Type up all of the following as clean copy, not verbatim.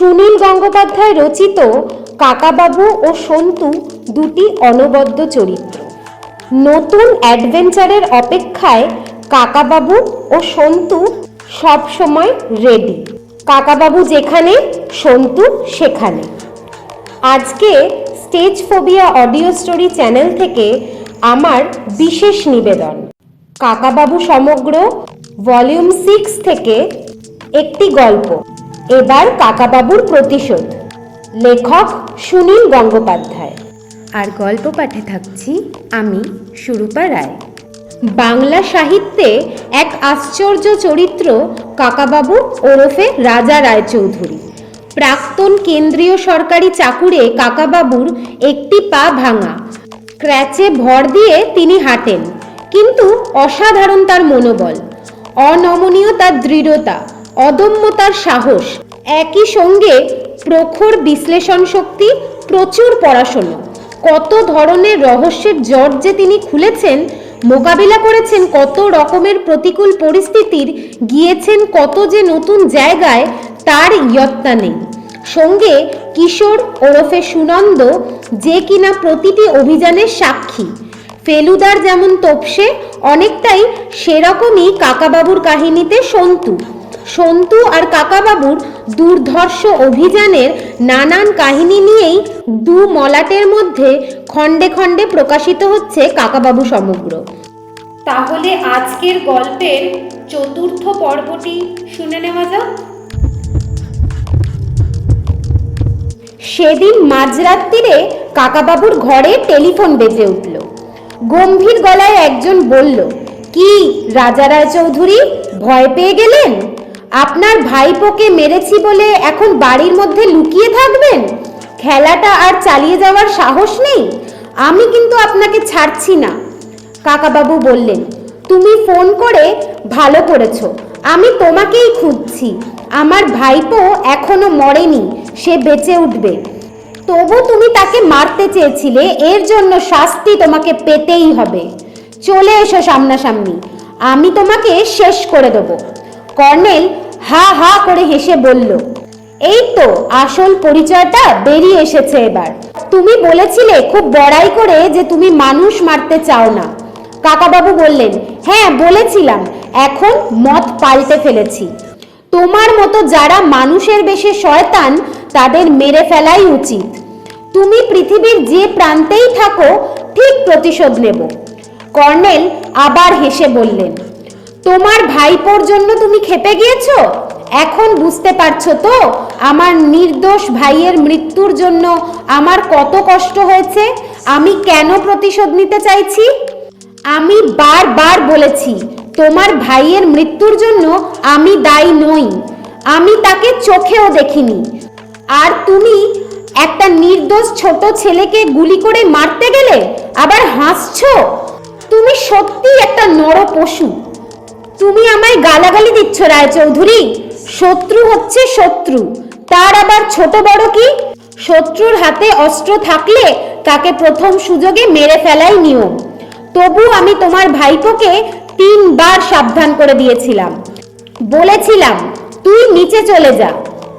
সুনীল গঙ্গোপাধ্যায় রচিত কাকাবাবু ও সন্তু দুটি অনবদ্য চরিত্র। নতুন অ্যাডভেঞ্চারের অপেক্ষায় কাকাবাবু ও সন্তু সবসময় রেডি। কাকাবাবু যেখানে, সন্তু সেখানে। আজকে stage phobia audio story channel থেকে আমার বিশেষ নিবেদন, কাকাবাবু সমগ্র ভলিউম 6 থেকে একটি গল্প, এবার কাকাবাবুর প্রতিশোধ। লেখক সুনীল গঙ্গোপাধ্যায়। আর গল্প পাঠে থাকছি আমি, সুরূপা রায়। বাংলা সাহিত্যে এক আশ্চর্য চরিত্র কাকাবাবু ওরফে রাজা রায়চৌধুরী। প্রাক্তন কেন্দ্রীয় সরকারি চাকুরে কাকাবাবুর একটি পা ভাঙা। ক্র্যাচে ভর দিয়ে তিনি হাঁটেন, কিন্তু অসাধারণ তার মনোবল, অনমনীয় তার দৃঢ়তা, অদম্য তার সাহস, একই সঙ্গে প্রখর বিশ্লেষণ শক্তি, প্রচুর পড়াশোনা। কত ধরনের রহস্যের জট যে তিনি খুলেছেন, মোকাবিলা করেছেন কত রকমের প্রতিকূল পরিস্থিতির, গিয়েছেন কত যে নতুন জায়গায়, তার ইয়ত্তা নেই। সঙ্গে কিশোর ওরফে সুনন্দ, যে কিনা প্রতিটি অভিযানের সাক্ষী। ফেলুদার যেমন তোপসে, অনেকটাই সেরকমই কাকাবাবুর কাহিনীতে সন্তু। সন্তু আর কাকাবাবুর দুর্ধর্ষ অভিযানের নানান কাহিনী নিয়েই দু মলাটের মধ্যে খণ্ডে খণ্ডে প্রকাশিত হচ্ছে কাকাবাবু সমগ্র। তাহলে আজকের গল্পের চতুর্থ পর্বটি শুনে নেওয়া যাক। সেদিন মাঝরাত্রিরে কাকাবাবুর ঘরে টেলিফোন বেজে উঠল। গম্ভীর গলায় একজন বলল, কি রাজা রায়চৌধুরী, ভয় পেয়ে গেলেন? আপনার ভাইপোকে মেরেছি বলে এখন বাড়ির মধ্যে লুকিয়ে থাকবেন? খেলাটা আর চালিয়ে যাওয়ার সাহস নেই? আমি কিন্তু আপনাকে ছাড়ছি না। কাকাবাবু বললেন, তুমি ফোন করে ভালো করেছো, আমি তোমাকেই খুঁজছি। আমার ভাইপো এখনো মরেনি, সে বেঁচে উঠবে। তবু তুমি তাকে মারতে চেয়েছিলে, এর জন্য শাস্তি তোমাকে পেতেই হবে। চলে এসো সামনাসামনি, আমি তোমাকে শেষ করে দেব। কর্নেল হা হা করে হেসে বলল, এই তো আসল পরিচয়টা বেরিয়ে এসেছে এবার। তুমি বলেছিলে খুব বড়াই করে যে তুমি মানুষ মারতে চাও না। কাকাবাবু বললেন, হ্যাঁ বলেছিলাম, এখন মত পাল্টে ফেলেছি। তোমার মতো যারা মানুষের বেশে শয়তান, তাদের মেরে ফেলাই উচিত। তুমি পৃথিবীর যে প্রান্তেই থাকো, ঠিক প্রতিশোধ নেব। কর্নেল আবার হেসে বললেন, তোমার ভাইপোর জন্য তুমি ক্ষেপে গিয়েছো? এখন বুঝতে পারছো তো আমার নির্দোষ ভাইয়ের মৃত্যুর জন্য আমার কত কষ্ট হয়েছে, আমি কেন প্রতিশোধ নিতে চাইছি? আমি বারবার বলেছি, তোমার ভাইয়ের মৃত্যুর জন্য আমি দায়ী নই। আমি তাকে চোখেও দেখিনি। আর তুমি একটা নির্দোষ ছোট ছেলেকে গুলি করে মারতে গেলে আবার হাসছো? তুমি সত্যি একটা নর পশু। তুমি আমায় গালাগালি দিচ্ছ রায়চৌধুরী। শত্রু হচ্ছে শত্রু, তার আবার ছোট বড় কি? শত্রুর হাতে অস্ত্র থাকলে তাকে প্রথম সুযোগে মেরে ফেলাই নিয়ম। তবু আমি তোমার ভাইপোকে 3 বার সাবধান করে দিয়েছিলাম। বলেছিলাম, তুই নিচে চলে যা,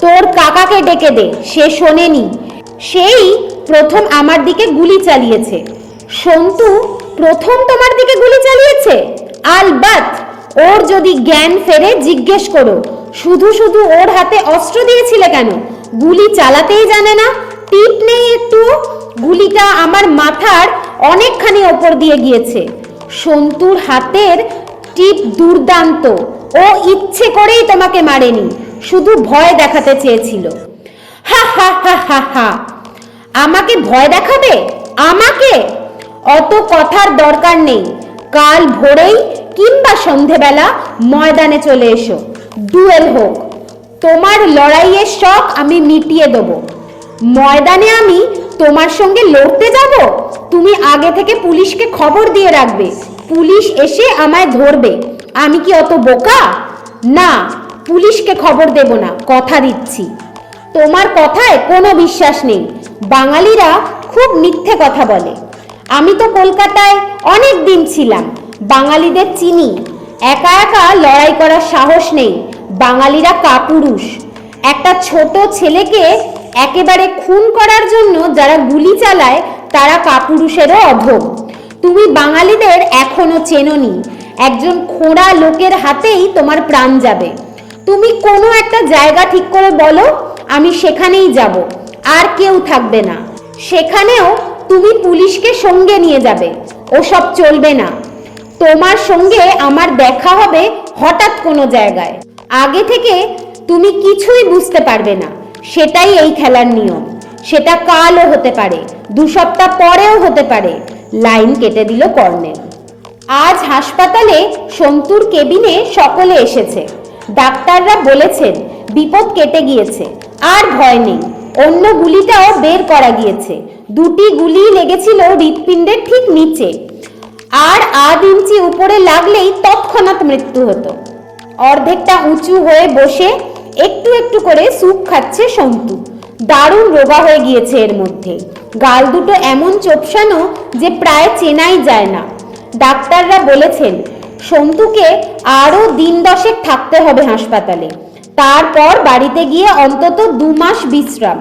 তোর কাকাকে ডেকে দে। সে শোনেনি, সেই প্রথম আমার দিকে গুলি চালিয়েছে। সন্তু প্রথম তোমার দিকে গুলি চালিয়েছে? আলবাত, ওর যদি জ্ঞান ফেরে জিজ্ঞেস করো, শুধু শুধু ওর হাতে অস্ত্র দিয়েছিলে কেন? গুলি চালাতেই জানে না, টিপ নেই একটু। গুলিটা আমার মাথার অনেকখানি ওপর দিয়ে গিয়েছে। সন্তুর হাতের টিপ দুর্দান্ত, ও ইচ্ছে করেই তোমাকে মারেনি, শুধু ভয় দেখাতে চেয়েছিল। হা হা হা হা হা। আমাকে ভয় দেখাবে? আমাকে? অত কথার দরকার নেই। কাল ভোরেই কিংবা সন্ধেবেলা ময়দানে চলে এসো, ডুয়েল হোক। তোমার লড়াইয়ের শখ আমি মিটিয়ে দেব। ময়দানে আমি তোমার সঙ্গে লড়তে যাব? তুমি আগে থেকে পুলিশকে খবর দিয়ে রাখবে, পুলিশ এসে আমায় ধরবে। আমি কি অত বোকা? না, পুলিশকে খবর দেব না, কথা দিচ্ছি। তোমার কথায় কোনো বিশ্বাস নেই। বাঙালিরা খুব মিথ্যে কথা বলে। আমি তো কলকাতায় অনেক দিন ছিলাম, বাঙালিদের চিনি। একা একা লড়াই করার সাহস নেই, বাঙালিরা কাপুরুষ। একটা ছোট ছেলেকে একেবারে খুন করার জন্য যারা গুলি চালায় তারা কাপুরুষেরও অধম। তুমি বাঙালিদের এখনো চেনোনি। একজন খোঁড়া লোকের হাতেই তোমার প্রাণ যাবে। তুমি কোনো একটা জায়গা ঠিক করে বলো, আমি সেখানেই যাব, আর কেউ থাকবে না। সেখানেও তুমি পুলিশকে সঙ্গে নিয়ে যাবে। ওসব চলবে না। তোমার সঙ্গে আমার দেখা হবে হঠাৎ কোনো জায়গায়। আগে থেকে তুমি কিছুই বুঝতে পারবে না। সেটাই এই খেলার নিয়ম। সেটা কালও হতে পারে, 2 সপ্তাহ পরেও হতে পারে। লাইন কেটে দিল কর্নেল। আজ হাসপাতালে সন্তুর কেবিনে সকলে এসেছে। ডাক্তাররা বলেছেন বিপদ কেটে গিয়েছে, আর ভয় নেই। অন্য গুলিটাও বের করা গিয়েছে। 2টি গুলি লেগেছিল হৃৎপিণ্ডের ঠিক নিচে, আর আধ ইঞ্চি উপরে লাগলেই তৎক্ষণাৎ মৃত্যু হতো। অর্ধেকটা উঁচু হয়ে বসে একটু একটু করে স্যুপ খাচ্ছে সন্তু। দারুণ রোগা হয়ে গিয়েছে এর মধ্যে। গাল দুটো এমন চোপসানো যে প্রায় চেনাই যায় না। ডাক্তাররা বলেছেন সন্তুকে আরও দিন 10 থাকতে হবে হাসপাতালে। তারপর বাড়িতে গিয়ে অন্তত 2 মাস বিশ্রাম।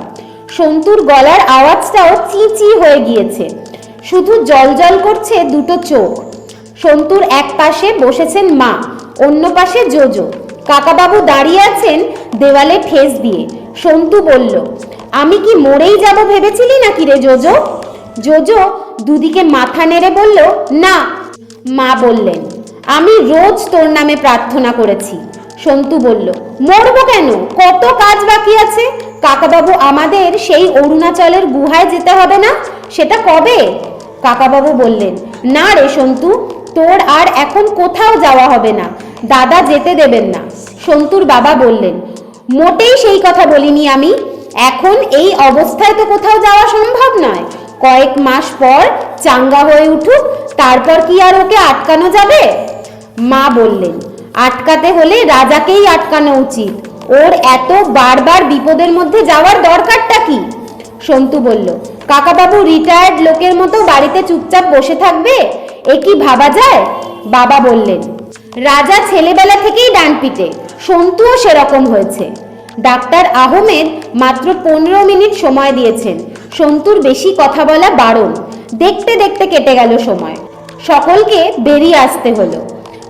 সন্তুর গলার আওয়াজটাও চিঁচি হয়ে গিয়েছে। শুধু জল জল করছে দুটো চোখ। সন্তুর এক পাশে বসেছেন মা, অন্য পাশে জোজো। কাকাবাবু দাঁড়িয়ে আছেন দেওয়ালে ঠেস দিয়ে। সন্তু বলল, আমি কি মরেই যাব ভেবেছিলি নাকি রে জোজো? জোজো দুদিকে মাথা নেড়ে বলল, না। মা বললেন, আমি রোজ তোর নামে প্রার্থনা করেছি। সন্তু বলল, মরবো কেন? কত কাজ বাকি আছে। কাকাবাবু, আমাদের সেই অরুণাচলের গুহায় যেতে হবে না? সেটা কবে? কাকাবাবু বললেন, না রে সন্তু, তোর আর এখন কোথাও যাওয়া হবে না। দাদা যেতে দেবেন না। সন্তুর বাবা বললেন, মোটেই সেই কথা বলিনি আমি। এখন এই অবস্থায় তো কোথাও যাওয়া সম্ভব নয়। কয়েক মাস পর চাঙ্গা হয়ে উঠুক, তারপর কি আর ওকে আটকানো যাবে? মা বললেন, আটকাতে হলে রাজাকেই আটকানো উচিত। ওর এত বারবার বিপদের মধ্যে যাওয়ার দরকারটা কি? সন্তু বলল, কাকাবাবু রিটায়ার্ড লোকের মতো বাড়িতে চুপচাপ বসে থাকবে? এ কি ভাবা যায়? বাবা বললেন, রাজা ছেলেবেলা থেকেই ডানপিটে। সন্তুও সেরকম হয়েছে। ডাক্তার আহমেদ মাত্র 15 মিনিট সময় দিয়েছেন। সন্তুর বেশি কথা বলা বারণ। দেখতে দেখতে কেটে গেল সময়। সকলকে বেরিয়ে আসতে হলো।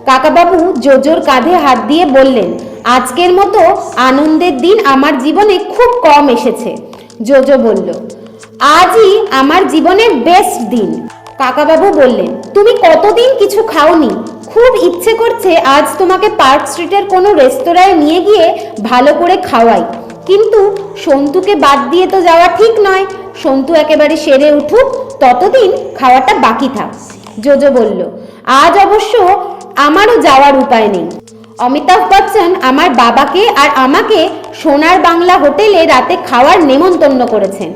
কাকাবাবু জোজোর কাঁধে হাত দিয়ে বললেন, আজকের মতো আনন্দের দিন আমার জীবনে খুব কম এসেছে। জোজো বলল, আজই আমার জীবনের বেস্ট দিন। কাকাবাবু বললেন, তুমি কতদিন কিছু খাওনি? খুব ইচ্ছে করছে আজ তোমাকে পার্ক স্ট্রিটের কোনো রেস্তোরাঁয় নিয়ে গিয়ে ভালো করে খাওয়াই, কিন্তু সন্তুকে বাদ দিয়ে তো যাওয়া ঠিক নয়। সন্তু একেবারে সেরে উঠুক, ততদিন খাওয়াটা বাকি থাক। জোজো বলল, আজ অবশ্য আমারও যাওয়ার উপায় নেই। অমিতাভ বচ্চন আমার বাবাকে আর আমাকে সোনার বাংলা হোটেলে রাতে খাওয়ার নেমন্তন্ন করেছেন।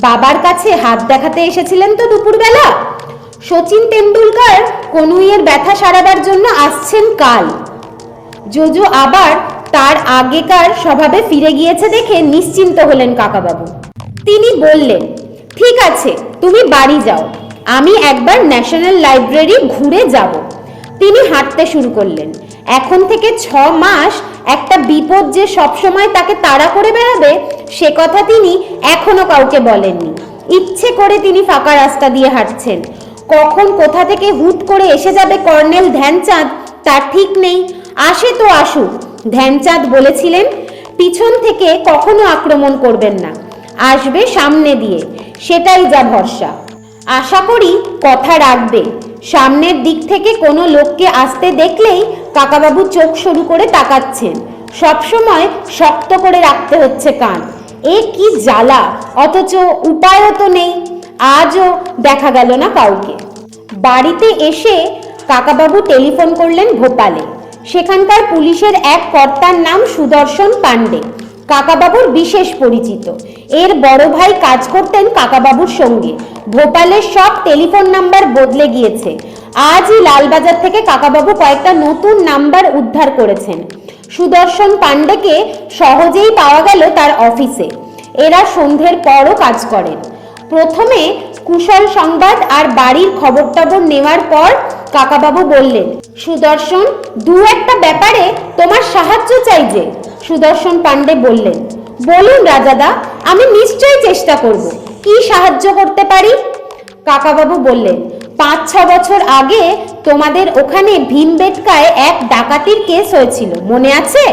বাবার কাছে হাত দেখাতে এসেছিলেন তো দুপুরবেলা। সচিন তেন্ডুলকর কনুইয়ের ব্যথা সারাবার জন্য আসছেন কাল। জোজো আবার তার আগেকার স্বভাবে ফিরে গিয়েছে দেখে নিশ্চিন্ত হলেন কাকাবাবু। তিনি বললেন, ঠিক আছে, তুমি বাড়ি যাও, আমি একবার ন্যাশনাল লাইব্রেরি ঘুরে যাব। তিনি হাঁটতে শুরু করলেন। এখন থেকে 6 মাস একটা বিপদ যে সবসময় তাকে তাড়া করে বেড়াবে, সে কথা তিনি এখনো কাউকে বলেননি। ইচ্ছে করে তিনি ফাঁকা রাস্তা দিয়ে হাঁটছেন। কখন কোথা থেকে হুট করে এসে যাবে কর্নেল ধ্যানচাঁদ তার ঠিক নেই। আসে তো আসুক। ধ্যানচাঁদ বলেছিলেন, পিছন থেকে কখনো আক্রমণ করবেন না, আসবে সামনে দিয়ে। সেটাই যা ভরসা। আশা করি কথা রাখবে। সামনের দিক থেকে কোনো লোককে আসতে দেখলেই কাকাবাবু চোখ সরু করে তাকাচ্ছেন। সবসময় শক্ত করে রাখতে হচ্ছে কান। এ কি জ্বালা! অথচ উপায়ও তো নেই। আজও দেখা গেল না কাউকে। বাড়িতে এসে কাকাবাবু টেলিফোন করলেন ভোপালে। সেখানকার পুলিশের এক কর্তার নাম সুদর্শন পাণ্ডে, কাকাবাবুর বিশেষ পরিচিত। এর বড় ভাই কাজ করতেন কাকাবাবুর সঙ্গে। ভোপালের সব টেলিফোন নাম্বার বদলে গিয়েছে। আজই লালবাজার থেকে কাকাবাবু কয়েকটা নতুন নাম্বার উদ্ধার করেছেন। সুদর্শন পাণ্ডেকে সহজেই পাওয়া গেল তার অফিসে। এরা সন্ধ্যের পরও কাজ করেন। প্রথমে কুশল সংবাদ আর বাড়ির খবর টবর নেওয়ার পর কাকাবাবু বললেন, সুদর্শন, 2-1টা ব্যাপারে তোমার সাহায্য চাই যে। সুদর্শন পাণ্ডে বললেন, বলুন রাজাদা, আমি নিশ্চয়ই চেষ্টা করব। কি সাহায্য করতে পারি? কাকাবাবু বললেন, 5-6 বছর আগে তোমাদের ওখানে ভীমবেটকায় এক ডাকাতির কেস হয়েছিল, মনে আছে?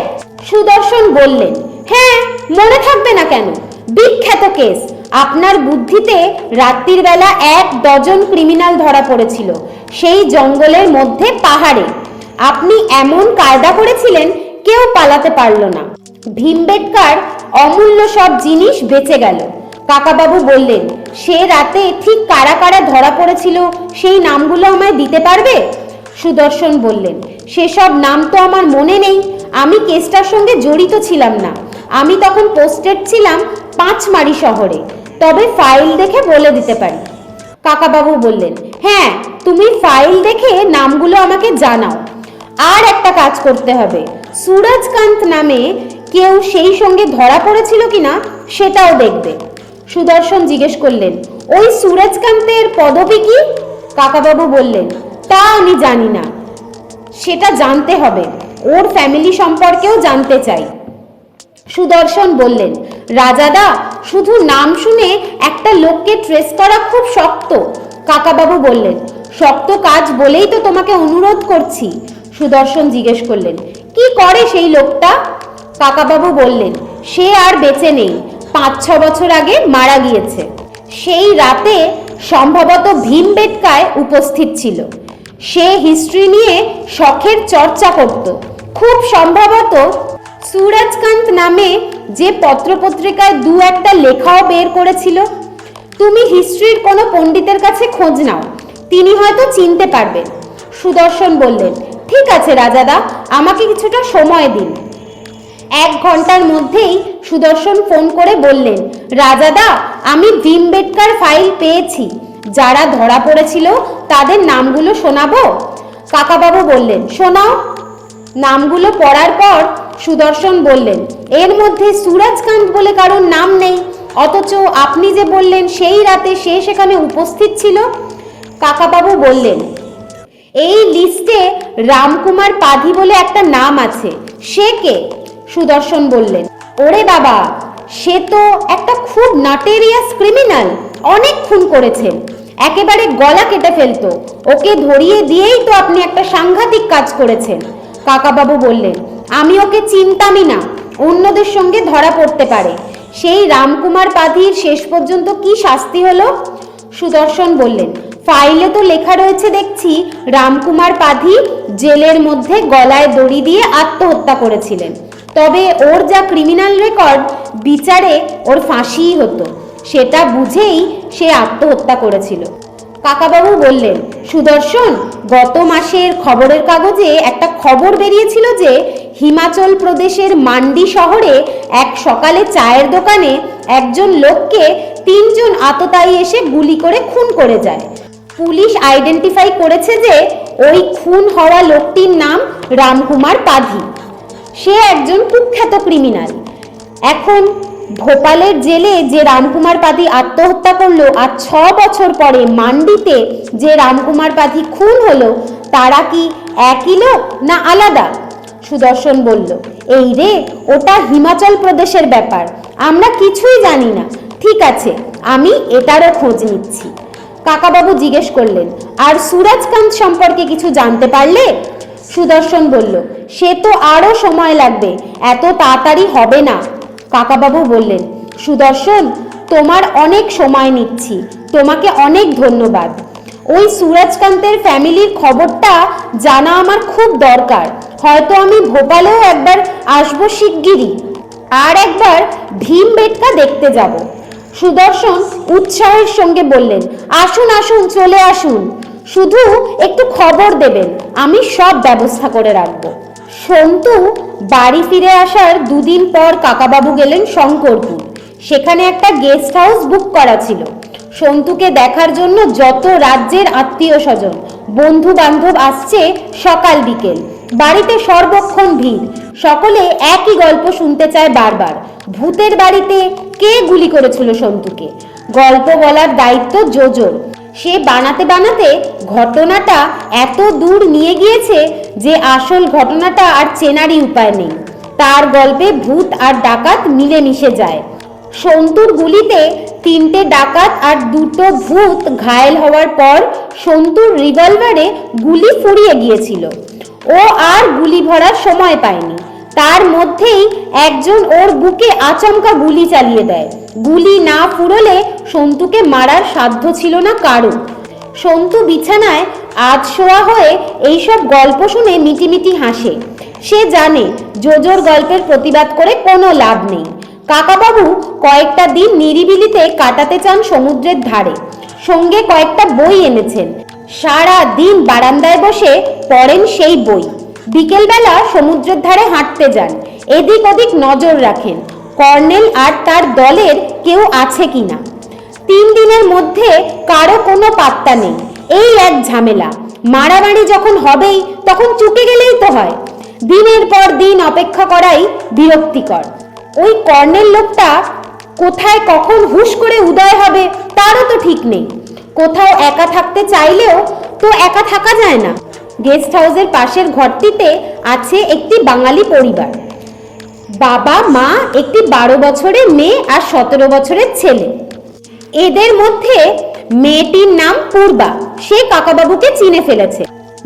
সুদর্শন বললেন, হ্যাঁ, মনে থাকবে না কেন? বিখ্যাত কেস। আপনার বুদ্ধিতে রাত্রির বেলা 1 ডজন ক্রিমিনাল ধরা পড়েছিল সেই জঙ্গলের মধ্যে, পাহাড়ে। আপনি এমন কায়দা করেছিলেন কেউ পালাতে পারল না। ভীমবেটকার অমূল্য সব জিনিস বেঁচে গেল। কাকাবাবু বললেন, সে রাতে ঠিক কারা কারা ধরা পড়েছিল সেই নামগুলো আমায় দিতে পারবে? সুদর্শন বললেন, সেসব নাম তো আমার মনে নেই, আমি কেসটার সঙ্গে জড়িত ছিলাম না। আমি তখন পোস্টেড ছিলাম পাঁচমারি শহরে, তবে ফাইল দেখে বলে দিতে পারি। কাকাবাবু বললেন, হ্যাঁ, তুমি ফাইল দেখে নামগুলো আমাকে জানাও। আর একটা কাজ করতে হবে, সুরজকান্ত নামে কেউ সেই সঙ্গে ধরা পড়েছিল কিনা সেটাও দেখবে। সুদর্শন জিজ্ঞেস করলেন, ওই সুরজকান্তের পদবি কি? কাকাবাবু বললেন, তা আমি জানি না, সেটা জানতে হবে। ওর ফ্যামিলি সম্পর্কেও জানতে চাই। সুদর্শন বললেন, রাজাদা, শুধু নাম শুনে একটা লোককে ট্রেস করা খুব শক্ত। কাকাবাবু বললেন, শক্ত কাজ বলেই তো তোমাকে অনুরোধ করছি। সুদর্শন জিজ্ঞেস করলেন, কি করে সেই লোকটা? কাকাবাবু বললেন, সে আর বেঁচে নেই, 5-6 বছর আগে মারা গিয়েছে। সেই রাতে সম্ভবত ভীমবেটকায় উপস্থিত ছিল। সে হিস্ট্রি নিয়ে শখের চর্চা করত। খুব সম্ভবত সুরজকান্ত নামে যে পত্রপত্রিকায় 2-1টা লেখাও বের করেছিল। তুমি হিস্ট্রির কোনো পণ্ডিতের কাছে খোঁজ নাও, তিনি হয়তো চিনতে পারবেন। সুদর্শন বললেন, ঠিক আছে রাজাদা, আমাকে কিছুটা সময় দিন। 1 ঘন্টার মধ্যেই সুদর্শন ফোন করে বললেন, রাজাদা, আমি ভীমবেটকার ফাইল পেয়েছি। যারা ধরা পড়েছিল তাদের নামগুলো শোনাবো? কাকাবাবু বললেন, শোনাও। নামগুলো পড়ার পর সুদর্শন বললেন, এর মধ্যে সুরজকান্ত বলে কারোর নাম নেই, অথচ আপনি যে বললেন সেই রাতে সে সেখানে উপস্থিত ছিল। কাকাবাবু বললেন, এই লিস্টে রামকুমার পাধি বলে একটা নাম আছে, সে কে? সুদর্শন বললেন, ওরে বাবা, সে তো একটা খুব নটেরিয়াস ক্রিমিনাল, অনেক খুন করেছেন, একেবারে গলা কেটে ফেলতো। ওকে ধরিয়ে দিয়েই তো আপনি একটা সাংঘাতিক কাজ করেছেন। কাকাবাবু বললেন, আমি ওকে চিনতামই না, অন্যদের সঙ্গে ধরা পড়তে পারে। সেই রামকুমার পাধির শেষ পর্যন্ত কি শাস্তি হলো? সুদর্শন বললেন, ফাইলে তো লেখা রয়েছে দেখছি, রামকুমার পাধি জেলের মধ্যে গলায় দড়ি দিয়ে আত্মহত্যা করেছিলেন। তবে ওর যা ক্রিমিনাল রেকর্ড, বিচারে ওর ফাঁসিই হতো। সেটা বুঝেই সে আত্মহত্যা করেছিল। কাকাবাবু বললেন, সুদর্শন, গত মাসের খবরের কাগজে একটা খবর বেরিয়েছিল যে হিমাচল প্রদেশের মান্ডি শহরে এক সকালে চায়ের দোকানে একজন লোককে 3 জন আততায়ী এসে গুলি করে খুন করে যায়। পুলিশ আইডেন্টিফাই করেছে যে ওই খুন হওয়া লোকটির নাম রামকুমার পাধি। সে একজন কুখ্যাত ক্রিমিনাল। এখন ভোপালের জেলে যে রামকুমার পাধি আত্মহত্যা করলো, আর 6 বছর পরে মান্ডিতে যে রামকুমার পাধি খুন হলো, তারা কি একই লোক না আলাদা? সুদর্শন বলল, এই রে, ওটা হিমাচল প্রদেশের ব্যাপার, আমরা কিছুই জানি না। ঠিক আছে, আমি এটারও খোঁজ নিচ্ছি। কাকাবাবু জিজ্ঞেস করলেন, আর সুরজকান্ত সম্পর্কে কিছু জানতে পারলে? সুদর্শন বলল, সে তো আরো সময় লাগবে, এত তাড়াতাড়ি হবে না। কাকাবাবু বললেন, সুদর্শন, তোমার অনেক সময় নিচ্ছি, তোমাকে অনেক ধন্যবাদ। ওই সুরজকান্তের ফ্যামিলির খবরটা জানা আমার খুব দরকার। হয়তো আমি ভোপালেও একবার আসবো শিগগিরই, আর একবার ভীমবেটকা দেখতে যাব। সুদর্শন উৎসাহের সঙ্গে বললেন, আসুন আসুন, চলে আসুন, শুধু একটু খবর দেবেন, আমি সব ব্যবস্থা করে রাখবো। সন্তু বাড়ি ফিরে আসার 2 দিন পর কাকাবাবু গেলেন শঙ্করপুর। সেখানে একটা গেস্ট হাউস বুক করা ছিল। সন্তুকে দেখার জন্য যত রাজ্যের আত্মীয় স্বজন, বন্ধু বান্ধব আসছে সকাল বিকেল। বাড়িতে সর্বক্ষণ ভিড়, সকলে একই গল্প শুনতে চায় বারবার। ভূতের বাড়িতে কে গুলি করেছিল সন্তুকে? গল্প বলার দায়িত্ব জোজোর। সে বানাতে বানাতে ঘটনাটা এত দূর নিয়ে গিয়েছে যে আসল ঘটনাটা আর চেনারই উপায় নেই। তার গল্পে ভূত আর ডাকাত মিলেমিশে যায়। সন্তুর গুলিতে 3টে ডাকাত আর 2টো ভূত ঘায়েল হওয়ার পর সন্তুর রিভলভারে গুলি ফুরিয়ে গিয়েছিল। ও আর গুলি ভরার সময় পায়নি। তার মধ্যেই একজন ওর বুকে আচমকা গুলি চালিয়ে দেয়। গুলি না ফুরলে সন্তুকে মারার সাধ্য ছিল না কারো। সন্তু বিছানায় আধশোয়া হয়ে এইসব গল্প শুনে মিটিমিটি হাসে। সে জানে জোজোর গল্পের প্রতিবাদ করে কোনো লাভ নেই। কাকাবাবু কয়েকটা দিন নিরিবিলিতে কাটাতে চান সমুদ্রের ধারে। সঙ্গে কয়েকটা বই এনেছেন। সারা দিন বারান্দায় বসে পড়েন সেই বই। বিকেলবেলা সমুদ্রের ধারে হাঁটতে যান। এদিক ওদিক নজর রাখেন কর্নেল আর তার দলের কেউ আছে কিনা। 3 দিনের মধ্যে কারো কোনো পাত্তা নেই। এই এক ঝামেলা। মারামারি যখন হবেই তখন চুকে গেলেই তো হয়। দিনের পর দিন অপেক্ষা করাই বিরক্তিকর। ওই কর্নেল লোকটা কোথায় কখন হুশ করে উদয় হবে তারও তো ঠিক নেই। কোথাও একা থাকতে চাইলেও তো একা থাকা যায় না। গেস্ট হাউসের পাশের ঘরটিতে আছে একটি বাঙালি পরিবার। বাবা মা, একটি 12 বছরের মেয়ে আর 17 বছরের ছেলে। এদের মধ্যে মেয়েটির নাম পূর্বা। সে কাকাবাবুকে চিনে ফেলেছে।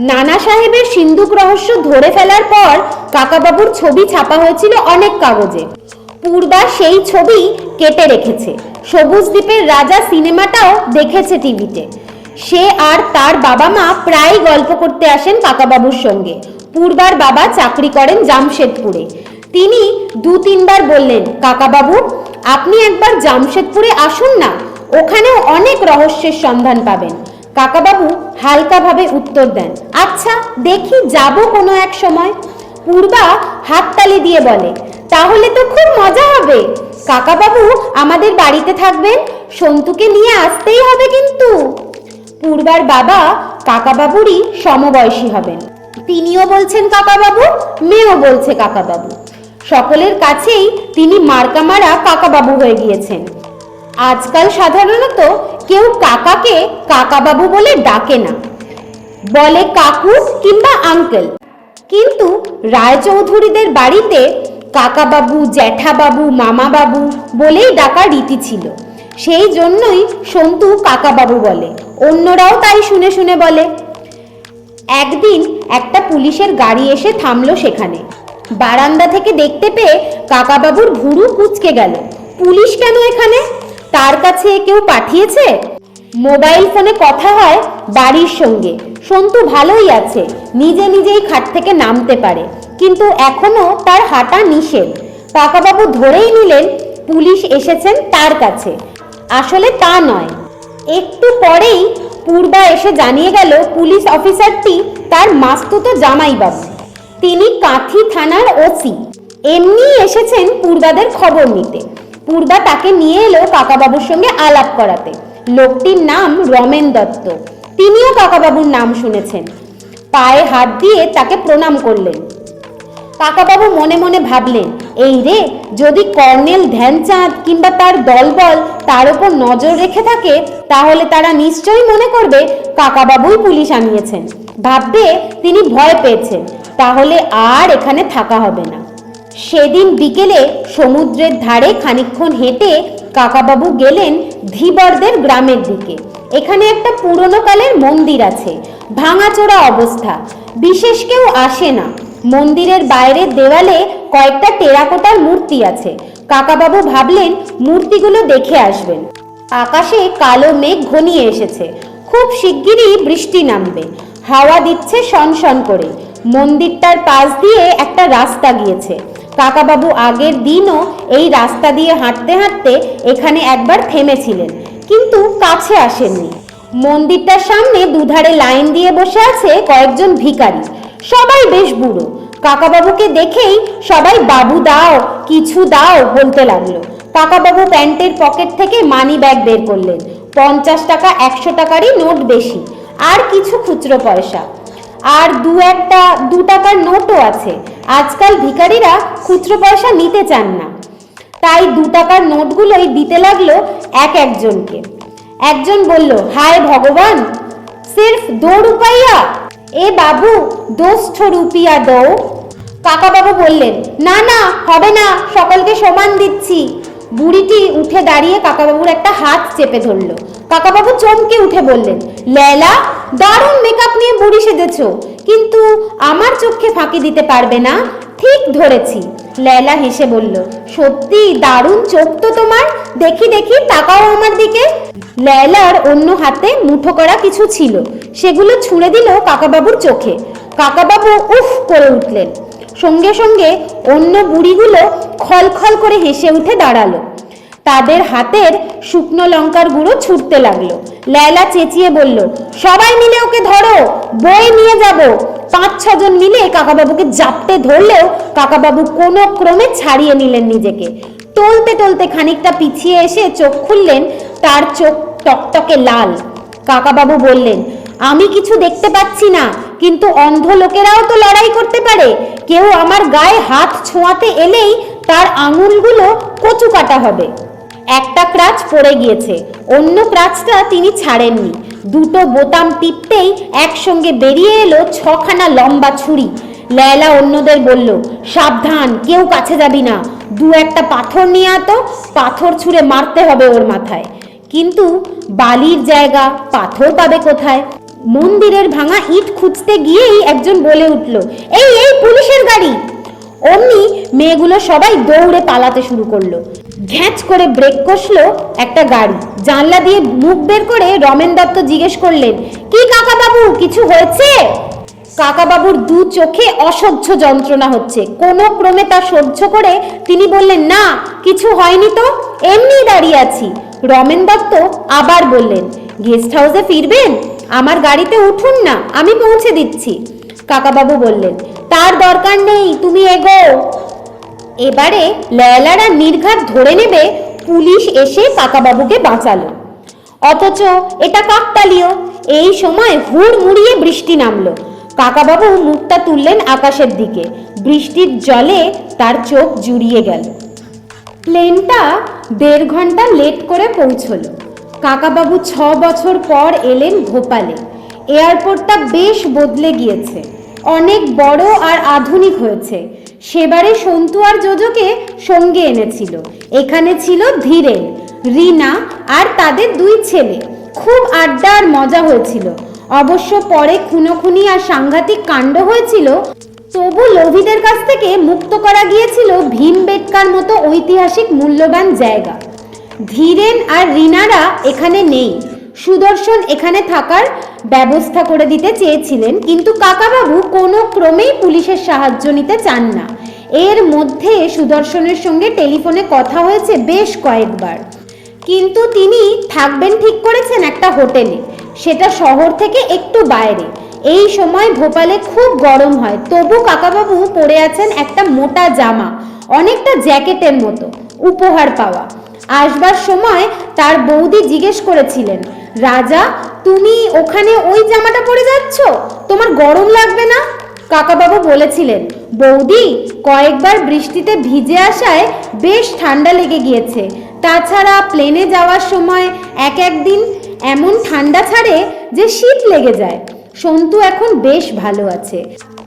নানা সাহেবের সিন্ধুক রহস্য ধরে ফেলার পর কাকাবাবুর ছবি ছাপা হয়েছিল অনেক কাগজে। পূর্বা সেই ছবি কেটে রেখেছে। সবুজ দ্বীপের রাজা সিনেমাটাও দেখেছে টিভিতে। সে আর তার বাবা মা প্রায় গল্প করতে আসেন কাকাবাবুর সঙ্গে। পূর্বার বাবা চাকরি করেন জামশেদপুরে। তিনি 2-3 বার বললেন, কাকাবাবু আপনি একবার জামশেদপুরে আসুন না, ওখানেও অনেক রহস্যের সন্ধান পাবেন। কাকাবাবু হালকাভাবে উত্তর দেন, আচ্ছা দেখি যাব কোনো এক সময়। পূর্বা হাততালি দিয়ে বলে, তাহলে তো খুব মজা হবে। কাকাবাবু আমাদের বাড়িতে থাকবেন, সন্তুকে নিয়ে আসতেই হবে কিন্তু। পূর্বার বাবা কাকাবাবুরই সমবয়সী হবেন। তিনিও বলছেন কাকাবাবু, মেয়েও বলছে কাকাবাবু। সকলের কাছেই তিনি মার্কামারা কাকাবাবু হয়ে গিয়েছেন। আজকাল সাধারণত কেউ কাকাকে কাকাবাবু বলে ডাকে না, বলে কাকু কিংবা আঙ্কেল। কিন্তু রায়চৌধুরীদের বাড়িতে কাকাবাবু, জ্যাঠাবাবু, মামাবাবু বলেই ডাকার রীতি ছিল। সেই জন্যই সন্তু কাকাবাবু বলে, অন্যরাও তাই শুনে শুনে বলে। একদিন একটা পুলিশের গাড়ি এসে থামলো সেখানে। বারান্দা থেকে দেখতে পেয়ে কাকাবাবুর ভুরু কুঁচকে গেল। পুলিশ কেন এখানে? তার কাছে কেউ পাঠিয়েছে? মোবাইল ফোনে কথা হয় বাড়ির সঙ্গে। সন্তু ভালোই আছে, নিজে নিজেই খাট থেকে নামতে পারে, কিন্তু এখনো তার হাঁটা নিষেধ। কাকাবাবু ধরেই নিলেন পুলিশ এসেছেন তার কাছে। আসলে তা নয়। একটু পরেই পূর্বা এসে জানিয়ে গেল পুলিশ অফিসারটি তার মাস্তুতো জামাইবাবু। তিনি কাঁথি থানার ওসি। এমনি এসেছেন পূর্বাদের খবর নিতে। পূর্বা তাকে নিয়ে এলো কাকাবাবুর সঙ্গে আলাপ করাতে। লোকটির নাম রমেন দত্ত। তিনিও কাকাবাবুর নাম শুনেছেন। পায়ে হাত দিয়ে তাকে প্রণাম করলেন। কাকাবাবু মনে মনে ভাবলেন, এই রে, যদি কর্নেল ধ্যানচাঁদ কিংবা তার দলবল তার উপর নজর রেখে থাকে তাহলে তারা নিশ্চয়ই মনে করবে কাকাবাবুই পুলিশ আনিয়েছেন। ভাববে তিনি ভয় পেয়েছেন, তাহলে আর এখানে থাকা হবে না। সেদিন বিকেলে সমুদ্রের ধারে খানিকক্ষণ হেঁটে কাকাবাবু গেলেন ধীবরদের গ্রামের দিকে। এখানে একটা পুরনো কালের মন্দির আছে, ভাঙাচোরা অবস্থা, বিশেষ কেউ আসে না। মন্দিরের বাইরের দেওয়ালে কয়েকটা টেরাকোটার মূর্তি আছে। কাকাবাবু ভাবলেন মূর্তিগুলো দেখে আসবেন। আকাশে কালো মেঘ ঘনিয়ে এসেছে, খুব শিগগিরই বৃষ্টি নামবে। হাওয়া দিচ্ছে সনসন করে। মন্দিরটার পাশ দিয়ে একটা রাস্তা গিয়েছে। কাকাবাবু আগের দিনও এই রাস্তা দিয়ে হাঁটতে হাঁটতে এখানে একবার থেমেছিলেন, কিন্তু কাছে আসেননি। মন্দিরটার সামনে দুধারে লাইন দিয়ে বসে আছে কয়েকজন ভিখারি, সবাই বেশ বুড়ো। কাকাবাবুকে দেখেই সবাই বাবু দাও, কিছু দাও বলতে লাগলো। কাকাবাবু প্যান্টের পকেট থেকে মানি ব্যাগ বের করলেন। 50 টাকা 100 টাকারই নোট বেশি, আর কিছু খুচরো পয়সা, আর 2 টাকার নোটও আছে। আজকাল ভিখারিরা খুচরো পয়সা নিতে চান না, তাই 2 টাকার নোটগুলোই দিতে লাগলো একজনকে। একজন বলল, হায় ভগবান, সির্ফ 2 রুপইয়া? এ বাবু 200 রুপিয়া দো। কাকাবাবু বললেন, না না, হবে না, সকলকে সমান দিচ্ছি। বুড়িটি উঠে দাঁড়িয়ে কাকাবাবুর একটা হাত চেপে ধরল। কাকাবাবু চমকে উঠে বললেন, লেলা, দারুণ মেকআপ নিয়ে বুড়ি সেজেছো, কিন্তু আমার চোখে ফাঁকি দিতে পারবে না। ঠিক ধরেছি। লেলা হেসে বলল, সত্যি দারুণ চোখ তো তোমার, দেখি দেখি, তাকাও আমার দিকে। লেলার অন্য হাতে মুঠো করা কিছু ছিল, সেগুলো ছুঁড়ে দিল কাকাবাবুর চোখে। কাকাবাবু উফ করে উঠলেন। সঙ্গে সঙ্গে অন্য বুড়িগুলো খলখল করে হেসে উঠে দাঁড়ালো। তাদের হাতের শুকনো লঙ্কার গুঁড়ো ছুটতে লাগলো। লেলা চেঁচিয়ে বলল, সবাই মিলে ওকে ধরো, বয়ে নিয়ে যাব। 5-6 জন মিলে কাকাবাবুকে জাপটে ধরলেও কাকাবাবু কোনো ক্রমে ছাড়িয়ে নিলেন নিজেকে। টলতে টলতে খানিকটা পিছিয়ে এসে চোখ খুললেন, তার চোখ টকটকে লাল। কাকাবাবু বললেন, আমি কিছু দেখতে পাচ্ছি না, কিন্তু অন্ধ লোকেরাও তো লড়াই করতে পারে। কেউ আমার গায়ে হাত ছোঁয়াতে এলেই তার আঙুলগুলো কচু কাটা হবে। একটা ক্রাচ পড়ে গিয়েছে, অন্য ক্রাচটা তিনি ছাড়েননি। দুটো বোতাম টিপতেই একসঙ্গে বেরিয়ে এলো 6খানা লম্বা ছুরি। লেলা অন্যদের বলল, সাবধান, কেউ কাছে যাবি না, 2-1টা পাথর নিয়ে আতো, পাথর ছুঁড়ে মারতে হবে ওর মাথায়। কিন্তু বালির জায়গা, পাথর পাবে কোথায়? মন্দিরের ভাঙা ইট খুঁজতে গিয়েই একজন বলে উঠল, এই এই পুলিশের গাড়ি। অমনি মেয়েগুলো সবাই দৌড়ে পালাতে শুরু করলো। ঘ্যাঁচ করে ব্রেক কষলো একটা গাড়ি। জানলা দিয়ে মুখ বের করে রমেন দত্ত জিজ্ঞেস করলেন, কি কাকাবাবু, কিছু হয়েছে? কাকাবাবুর 2 চোখে অসহ্য যন্ত্রণা হচ্ছে। কোনো ক্রমে তা সহ্য করে তিনি বললেন, না, কিছু হয়নি তো, এমনি দাঁড়িয়ে আছি। রমেন দত্ত আবার বললেন, গেস্ট হাউসে ফিরবেন? আমার গাড়িতে উঠুন না, আমি পৌঁছে দিচ্ছি। কাকাবাবু বললেন, তার দরকার নেই, তুমি এগো। এবারে লেলারা নির্ঘাত ধরে নেবে পুলিশ এসে কাকাবাবুকে বাঁচালো। অথচ এটা কাকতালীয়। এই সময় হুড় মুড়িয়ে বৃষ্টি নামলো। কাকাবাবু মুখটা তুললেন আকাশের দিকে। বৃষ্টির জলে তার চোখ জুড়িয়ে গেল। প্লেনটা 1.5 ঘন্টা লেট করে পৌঁছলো। কাকাবাবু 6 বছর পর এলেন ভোপালে। এয়ারপোর্টটা বেশ বদলে গিয়েছে, অনেক বড় আর আধুনিক হয়েছে। সেবারে সন্তু আর জোজোকে সঙ্গে এনেছিল। এখানে ছিল ধীরেন, রিনা আর তাদের 2 ছেলে। খুব আড্ডা আর মজা হয়েছিল। অবশ্য পরে খুনোখুনি আর সাংঘাতিক কাণ্ড হয়েছিল, তবু লোভীদের কাছ থেকে মুক্ত করা গিয়েছিল ভীমবেটকার মতো ঐতিহাসিক মূল্যবান জায়গা। ধীরেন আর রিনারা এখানে নেই। সুদর্শন এখানে থাকার ব্যবস্থা করে দিতে চেয়েছিলেন, কিন্তু কাকাবাবু কোনো ক্রমেই পুলিশের সাহায্য নিতে চান না। এর মধ্যে সুদর্শনের সঙ্গে টেলিফোনে কথা হয়েছে বেশ কয়েকবার, কিন্তু তিনি থাকবেন ঠিক করেছেন একটা হোটেলে, সেটা শহর থেকে একটু বাইরে। এই সময় ভোপালে খুব গরম হয়, তবু কাকাবাবু পরে আছেন একটা মোটা জামা, অনেকটা জ্যাকেটের মতো, উপহার পাওয়া। আসবার সময় তার বৌদি জিজ্ঞেস করেছিলেন, রাজা, তুমি ওখানে ওই জামাটা পরে যাচ্ছ, তোমার গরম লাগবে না? কাকাবাবু বলেছিলেন, বৌদি, কয়েকবার বৃষ্টিতে ভিজে আসায় বেশ ঠান্ডা লেগে গিয়েছে। তাছাড়া প্লেনে যাওয়ার সময় এক একদিন এমন ঠান্ডা ছাড়ে যে শীত লেগে যায়। সন্তু এখন বেশ ভালো আছে।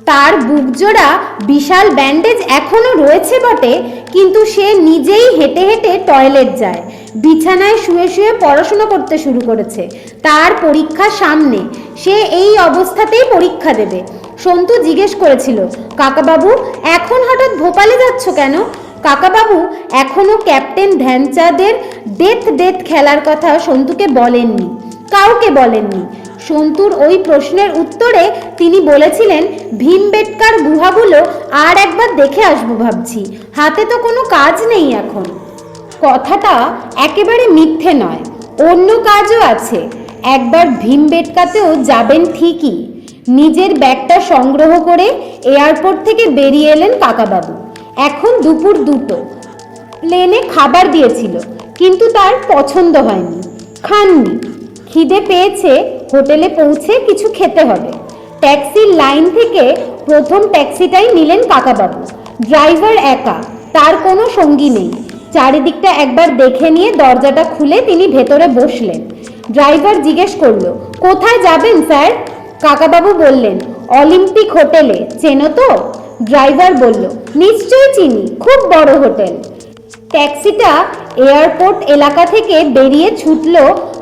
তার বুকজোড়া বিশাল ব্যান্ডেজ এখনো রয়েছে বটে, কিন্তু সে নিজেই হেঁটে হেঁটে টয়লেট যায়। বিছানায় শুয়ে শুয়ে পড়াশোনা করতে শুরু করেছে। তার পরীক্ষা সামনে, সে এই অবস্থাতেই পরীক্ষা দেবে। সন্তু জিজ্ঞেস করেছিল, কাকাবাবু, এখন হঠাৎ ভোপালে যাচ্ছ কেন? কাকাবাবু এখনো ক্যাপ্টেন ধ্যানচাঁদের ডেথ খেলার কথা সন্তুকে বলেননি, কাউকে বলেননি। সন্তুর ওই প্রশ্নের উত্তরে তিনি বলেছিলেন, ভীমবেটকার গুহাগুলো আর একবার দেখে আসবো ভাবছি, হাতে তো কোনো কাজ নেই এখন। কথাটা একেবারে মিথ্যে নয়, অন্য কাজও আছে। একবার ভীমবেটকাতেও যাবেন ঠিকই। নিজের ব্যাগটা সংগ্রহ করে এয়ারপোর্ট থেকে বেরিয়ে এলেন কাকাবাবু। এখন দুপুর 2টো। প্লেনে খাবার দিয়েছিল, কিন্তু তার পছন্দ হয়নি, খাননি। খিদে পেয়েছে, হোটেলে পৌঁছে কিছু খেতে হবে। ট্যাক্সির লাইন থেকে প্রথম ট্যাক্সিটাই নিলেন কাকাবাবু। ড্রাইভার একা, তার কোনো সঙ্গী নেই। চারিদিকটা একবার দেখে নিয়ে দরজাটা খুলে তিনি ভেতরে বসলেন। ড্রাইভার জিজ্ঞেস করলো, কোথায় যাবেন স্যার? কাকাবাবু বললেন, অলিম্পিক হোটেলে, চেনো তো? ড্রাইভার বলল, নিশ্চয়ই চিনি, খুব বড় হোটেল। ট্যাক্সিটা এয়ারপোর্ট এলাকা থেকে বেরিয়ে ছুটল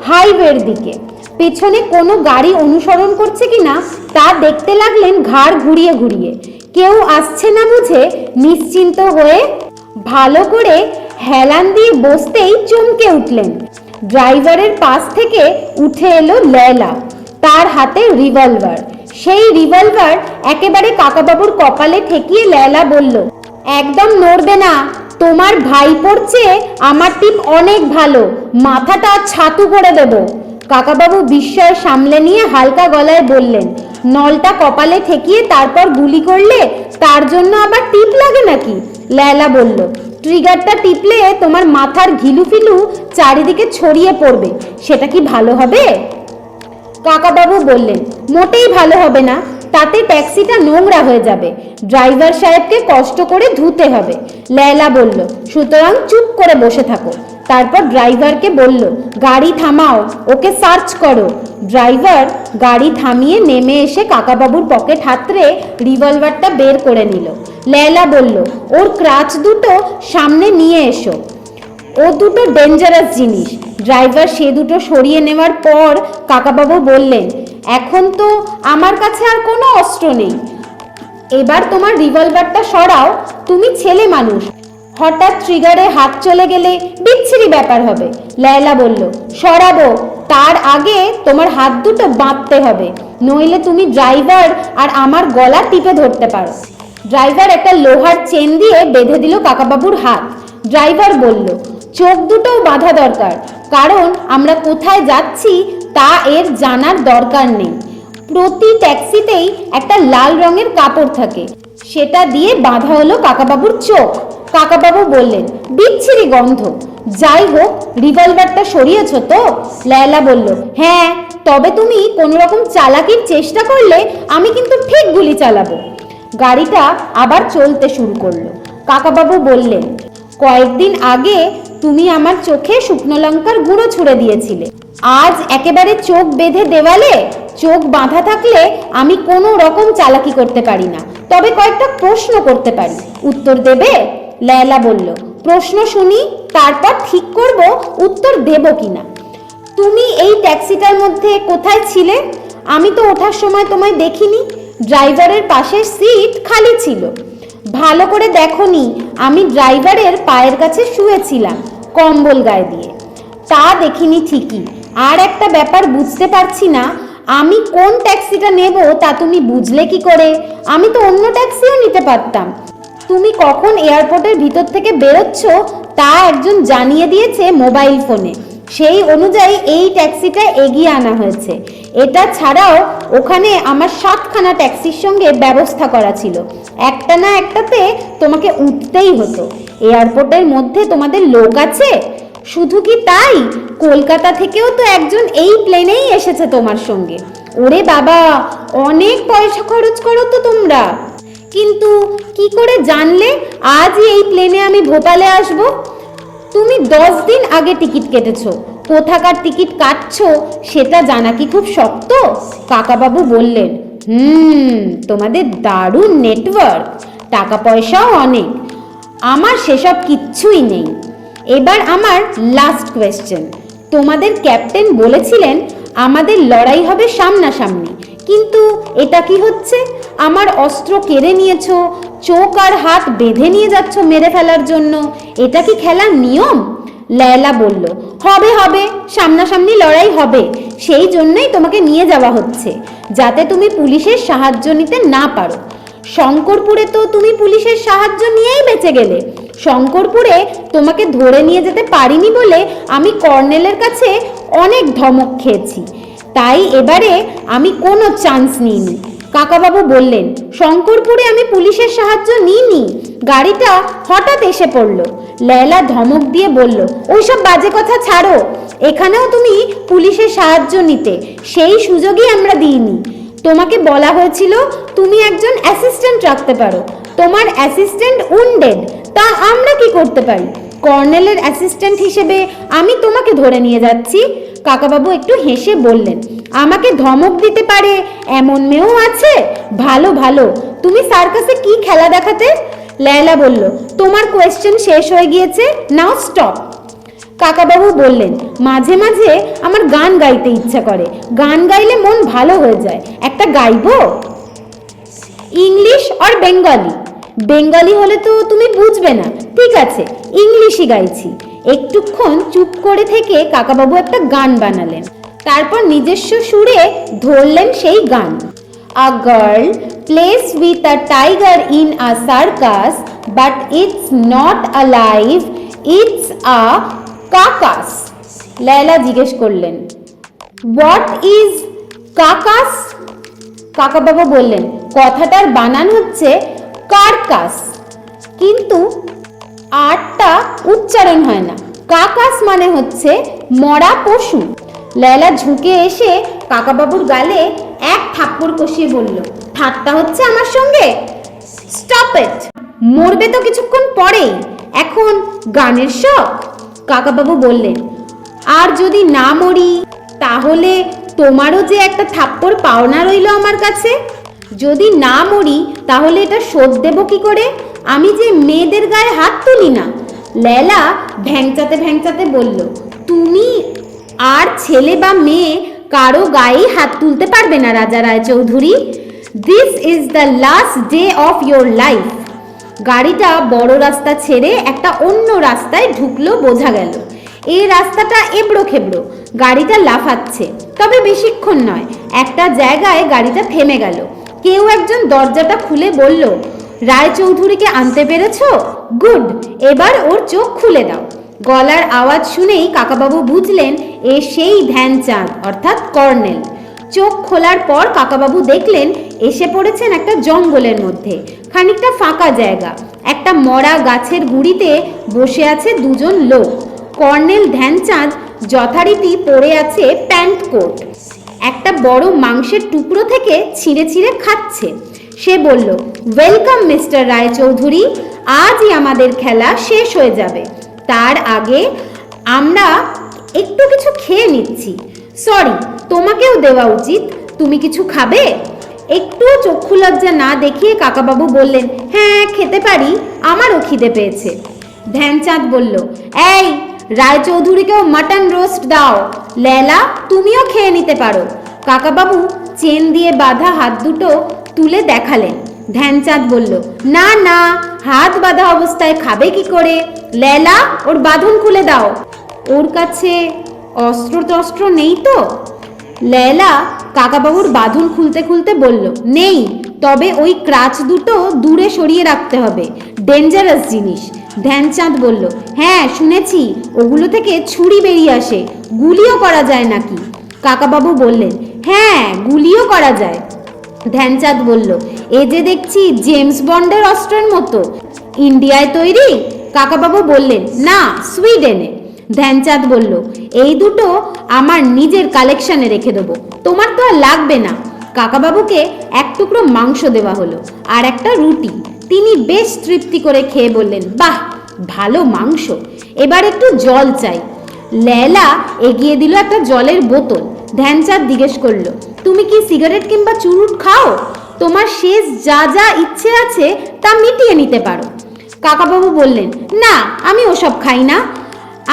হাইওয়ের দিকে। পেছনে কোনো গাড়ি অনুসরণ করছে কিনা তা দেখতে লাগলেন ঘাড় ঘুরিয়ে ঘুরিয়ে। কেউ আসছে না বুঝে নিশ্চিন্ত হয়ে ভালো করে হেলান দিয়ে বসতেই চমকে উঠলেন। ড্রাইভারের পাশ থেকে উঠে এলো লেলা, তার হাতে রিভলভার। সেই রিভলভার একেবারে কাকাবাবুর কপালে ঠেকিয়ে লেলা বলল, একদম নড়বে না, তোমার ভাই পড়ছে, আমার টিপ অনেক ভালো, মাথাটা ছাতু করে দেব। কাকাবাবু বিস্ময় সামলে নিয়ে হালকা গলায় বললেন, নলটা কপালে ঠেকিয়ে তারপর গুলি করলে তার জন্য আবার টিপ লাগে নাকি? লেলা বলল, ট্রিগারটা টিপলে তোমার মাথার ঘিলুফিলু চারিদিকে ছড়িয়ে পড়বে, সেটা কি ভালো হবে? কাকাবাবু বললেন, মোটেই ভালো হবে না, তাতে ট্যাক্সিটা নোংরা হয়ে যাবে, ড্রাইভার সাহেবকে কষ্ট করে ধুতে হবে। লেলা বলল, সুতরাং চুপ করে বসে থাকো। তারপর ড্রাইভারকে বলল, গাড়ি থামাও, ওকে সার্চ করো। ড্রাইভার গাড়ি থামিয়ে নেমে এসে কাকাবাবুর পকেট হাতড়ে রিভলভারটা বের করে নিল। লেলা বলল, ওর ক্রাচ দুটো সামনে নিয়ে এসো, ও দুটো ডেঞ্জারাস জিনিস। ড্রাইভার সে দুটো সরিয়ে নেওয়ার পর কাকাবাবু বললেন, এখন তো আমার কাছে আর কোনো অস্ত্র নেই, এবার তোমার রিভলভারটা সরাও, তুমি ছেলে মানুষ, হঠাৎ ট্রিগারে হাত চলে গেলে বিচ্ছিরি ব্যাপার হবে। লেলা বলল, সরাবো, তার আগে তোমার হাত দুটো বাঁধতে হবে, নইলে তুমি ড্রাইভার আর আমার গলা টিপে ধরতে পারো। ড্রাইভার একটা লোহার চেন দিয়ে বেঁধে দিল কাকাবাবুর হাত। ড্রাইভার বলল, চোখ দুটোও বাঁধা দরকার, কারণ আমরা কোথায় যাচ্ছি তা এর জানার দরকার নেই। প্রতি ট্যাক্সিতেই একটা লাল রঙের কাপড় থাকে, সেটা দিয়ে বাঁধা হলো কাকাবাবুর চোখ। কাকাবাবু বললেন, বিচ্ছিরি গন্ধ, যাই হোক রিভলভারটা সরিয়েছ তো? লেলা বলল, হ্যাঁ, তবে তুমি কোনো রকম চালাকির চেষ্টা করলে আমি কিন্তু ঠিক গুলি চালাবো। গাড়িটা আবার চলতে শুরু করলো। কাকাবাবু বললেন, কয়েকদিন আগে তুমি আমার চোখে শুকনো লঙ্কার গুঁড়ো ছুঁড়ে দিয়েছিলে, আজ একেবারে চোখ বেঁধে দেওয়ালে। চোখ বাঁধা থাকলে আমি কোনো রকম চালাকি করতে পারি না, তবে কয়েকটা প্রশ্ন করতে পারি, উত্তর দেবে? লেলা বলল, প্রশ্ন শুনি, তারপর ঠিক করব উত্তর দেব কিনা। তুমি এই ট্যাক্সিটার মধ্যে কোথায় ছিলে? আমি তো ওঠার সময় তোমায় দেখিনি, ড্রাইভারের পাশের সিট খালি ছিল। ভালো করে দেখোনি, আমি ড্রাইভারের পায়ের কাছে শুয়েছিলাম কম্বল গায়ে দিয়ে। তা দেখিনি ঠিকই, আর একটা ব্যাপার বুঝতে পারছি না, আমি কোন ট্যাক্সিটা নেব তা তুমি বুঝলে কি করে? আমি তো অন্য ট্যাক্সিও নিতে পারতাম। তুমি কখন এয়ারপোর্টের ভিতর থেকে বেরোচ্ছ তা একজন জানিয়ে দিয়েছে মোবাইল ফোনে, সেই অনুযায়ী এই ট্যাক্সিটা এগিয়ে আনা হয়েছে। এটা ছাড়াও ওখানে আমার 7খানা ট্যাক্সির সঙ্গে ব্যবস্থা করা ছিল, একটা না একটাতে তোমাকে উঠতেই হতো। এয়ারপোর্টের মধ্যে তোমাদের লোক আছে। শুধু কি তাই, কলকাতা থেকেও তো একজন এই প্লেনেই এসেছে তোমার সঙ্গে। ওরে বাবা, অনেক পয়সা খরচ করো তো তোমরা। কিন্তু কি করে জানলে আজই এই প্লেনে আমি ভোপালে আসব? তুমি 10 দিন আগে টিকিট কেটেছো, কোথাকার টিকিট কাটছো সেটা জানা কি খুব শক্ত? কাকাবাবু বললেন, তোমাদের দারুণ নেটওয়ার্ক, টাকা পয়সাও অনেক, আমার সেসব কিচ্ছুই নেই। এবার আমার লাস্ট কোয়েশ্চেন, তোমাদের ক্যাপ্টেন বলেছিলেন আমাদের লড়াই হবে সামনাসামনি, কিন্তু এটা কি হচ্ছে? আমার অস্ত্র কেড়ে নিয়েছো, চোখ আর হাত বেঁধে নিয়ে যাচ্ছ মেরে ফেলার জন্য, এটা কি খেলার নিয়ম? লেলা বলল, হবে হবে, সামনাসামনি লড়াই হবে, সেই জন্যই তোমাকে নিয়ে যাওয়া হচ্ছে, যাতে তুমি পুলিশের সাহায্য নিতে না পারো। শঙ্করপুরে তো তুমি পুলিশের সাহায্য নিয়েই বেঁচে গেলে। শঙ্করপুরে তোমাকে ধরে নিয়ে যেতে পারিনি বলে আমি কর্নেলের কাছে অনেক ধমক খেয়েছি, তাই এবারে আমি কোনো চান্স নিইনি। কাকাবাবু বললেন, শঙ্করপুরে আমি পুলিশের সাহায্য নিইনি, গাড়িটা হঠাৎ এসে পড়ল। লেলা ধমক দিয়ে বলল, ওইসব বাজে কথা ছাড়ো, এখানেও তুমি পুলিশের সাহায্য নিতে, সেই সুযোগই আমরা দিইনি। তোমাকে বলা হয়েছিল তুমি একজন অ্যাসিস্ট্যান্ট রাখতে পারো, তোমার অ্যাসিস্ট্যান্ট উন্ডেড, তা আমরা কি করতে পারি? কর্নেলের অ্যাসিস্ট্যান্ট হিসেবে আমি তোমাকে ধরে নিয়ে যাচ্ছি। কাকাবাবু একটু হেসে বললেন, আমাকে ধমক দিতে পারে এমন মেয়েও আছে? ভালো ভালো, তুমি সার্কাসে কি খেলা দেখাতে? লেয়লা বলল, তোমার কোয়েশ্চেন শেষ হয়ে গিয়েছে, নাও স্টপ। কাকাবাবু বললেন, মাঝে মাঝে আমার গান গাইতে ইচ্ছা করে, গান গাইলে মন ভালো হয়ে যায়, একটা গাইবো? ইংলিশ আর বেঙ্গলি? বেঙ্গলি হলে তো তুমি বুঝবে না, ঠিক আছে ইংলিশই গাইছি। একটুক্ষণ চুপ করে থেকে কাকাবাবু একটা গান বানালেন, তারপর নিজস্ব সুরে ধরলেন সেই গান। A girl plays with a tiger in a circus, but it's not alive, it's a carcass. লেয়লা জিজ্ঞেস করলেন, What is carcass? কাকাবাবু বললেন, কথাটার বানান হচ্ছে কার্কাস, কিন্তু আরটা উচ্চারণ হয় না। কাকাস মানে হচ্ছে মরা পশু। লেয়লা ঝুঁকে এসে কাকাবাবুর গালে এক থাপ্পড় কষিয়ে বলল, ঠাট্টা হচ্ছে আমার সঙ্গে? স্টপ ইট, মরবে তো কিছুক্ষণ পরেই, এখন গানের শখ? কাকাবাবু বললেন, আর যদি না মরি তাহলে তোমারও যে একটা থাপ্পড় পাওনা রইল আমার কাছে। যদি না মরি তাহলে এটা শোধ দেব কি করে? আমি যে মেয়েদের গায়ে হাত তুলি না। লেয়লা ভ্যাংচাতে ভ্যাংচাতে বলল, তুমি আর ছেলে বা মেয়ে কারো গায়েই হাত তুলতে পারবে না Raja Roychowdhury. This is the last day of your life. গাড়িটা বড় রাস্তা ছেড়ে একটা অন্য রাস্তায় ঢুকলো বোঝা গেল। এই রাস্তাটা এবড়ো খেবড়ো, গাড়িটা লাফাচ্ছে, তবে বেশিক্ষণ নয়, একটা জায়গায় গাড়িটা থেমে গেল। কেউ একজন দরজাটা খুলে বলল, রায়চৌধুরীকে আনতে পেরেছ? গুড, এবার ওর চোখ খুলে দাও। গলার আওয়াজ শুনেই কাকাবাবু বুঝলেন এ সেই ধ্যানচাঁদ অর্থাৎ কর্নেল। চোখ খোলার পর কাকাবাবু দেখলেন এসে পড়েছেন একটা জঙ্গলের মধ্যে, খানিকটা ফাঁকা জায়গা। একটা মরা গাছের গুঁড়িতে বসে আছে দুজন লোক। কর্নেল ধ্যানচাঁদ যথারীতি পরে আছে প্যান্ট কোট, একটা বড় মাংসের টুকরো থেকে ছিঁড়ে ছিঁড়ে খাচ্ছে। সে বলল, ওয়েলকাম মিস্টার রায়চৌধুরী, আজই আমাদের খেলা শেষ হয়ে যাবে, তার আগে আমরা একটু কিছু খেয়ে নিচ্ছি। সরি, তোমাকেও দেওয়া উচিত, তুমি কিছু খাবে? একটুও চক্ষু লজ্জা না দেখিয়ে কাকাবাবু বললেন, হ্যাঁ খেতে পারি, আমারও খিদে পেয়েছে। ধ্যানচাঁদ বলল, এই রায়চৌধুরীকেও মাটন রোস্ট দাও। লেয়লা, তুমিও খেয়ে নিতে পারো। কাকাবাবু চেন দিয়ে বাঁধা হাত দুটো তুলে দেখালেন। ধ্যানচাঁদ বলল, না না, হাত বাঁধা অবস্থায় খাবে কি করে? লেয়লা, ওর বাঁধন খুলে দাও। ওর কাছে অস্ত্র টস্ত্র নেই তো? লেয়লা কাকাবাবুর বাঁধন খুলতে খুলতে বলল, নেই, তবে ওই ক্রাচ দুটো দূরে সরিয়ে রাখতে হবে, ডেঞ্জারাস জিনিস। ধ্যানচাঁদ বলল, হ্যাঁ শুনেছি, ওগুলো থেকে ছুরি বেরিয়ে আসে, গুলিও করা যায় নাকি? কাকাবাবু বললেন, হ্যাঁ গুলিও করা যায়। ধ্যানচাঁদ বলল, এ যে দেখছি জেমস বন্ডের অস্ত্রের মতো, ইন্ডিয়ায় তৈরি? কাকাবাবু বললেন, না, সুইডেনে। ধ্যানচাঁদ বলল, এই দুটো আমার নিজের কালেকশনে রেখে দেবো, তোমার তো আর লাগবে না। কাকাবাবুকে এক টুকরো মাংস দেওয়া হলো আর একটা রুটি। তিনি বেশ তৃপ্তি করে খেয়ে বললেন, বাহ, ভালো মাংস, এবার একটু জল চাই। লেয়লা এগিয়ে দিল একটা জলের বোতল। ধ্যানচাঁদ জিজ্ঞেস করলো, তুমি কি সিগারেট কিংবা চুরুট খাও? তোমার শেষ যা যা ইচ্ছে আছে তা মিটিয়ে নিতে পারো। কাকাবাবু বললেন, না, আমি ওসব খাই না,